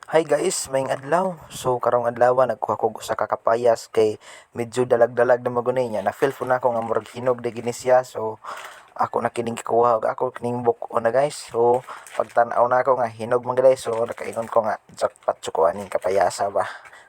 Hi guys, maing adlaw. So karong adlaw nagkuha ko sa kakapayas kay medyo dalag-dalag na magunay niya. Na feel po na ako nga murag hinog de gini siya. So ako na kining kuha ako kining buko na guys. So pagtan-aw na ako nga hinog man guys. So nakainon ko nga jackpot ko aning kapayasa ba.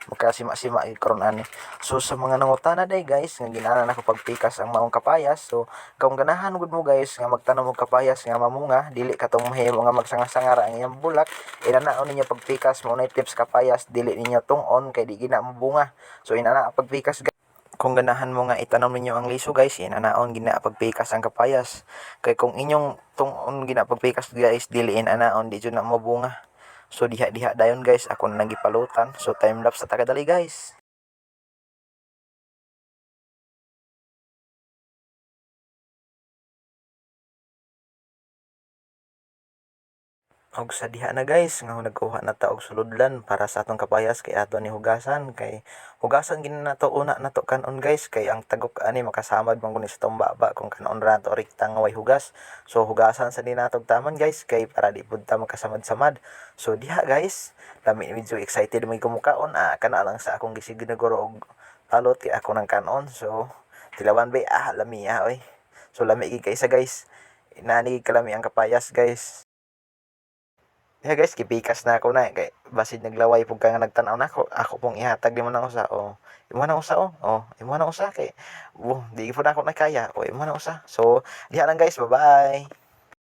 Magkasima-sima karon ani. So sa mga nangutana day guys nga ginana nako pagpikas ang maong kapayas. So kung ganahan gud mo guys nga magtanom og kapayas nga mamunga, dili katong mahimo nga magsanga-sangara ang iyang bulak. Inanaon ninyo pagpikas mo na tips kapayas, dili ninyo tung-on kay di gina mabunga. So inana pagpikas guys. Kung ganahan mo nga itanom ninyo ang liso guys, inanaon gina pagpikas ang kapayas. Kay kung inyong tung-on gina pagpikas guys, dili inanaon di jud na mabunga. So diha-diha dayon guys, ako na lang gipalutan. So time lapse sa tagadali guys. Og sa diha na guys, nga nagkuha na ta og sulodlan para sa atong kapayas kay ato ni hugasan kay hugasan gid nato una nato kanon guys kay ang tagok ani makasamad man kuno sa tong baba kung kanon ra to rekta nga way hugas. So hugasan sa din natog taman guys kay para di pud ta makasamad-samad. So diha guys, lami medyo excited may kumukaon kana lang sa akong gisiguro og talot kay ako nang kanon. So tilawan bay lami oy. So lami gid kaysa guys. Inani kalami ang kapayas guys. Yeah guys, gipikas na ako na kay basid naglaway pug ka nga nagtan-aw na ako pong ihatag nimo nang usa imo na usa imo na usa kay di pud ako nakaya imo na usa. So diha lang guys, bye bye.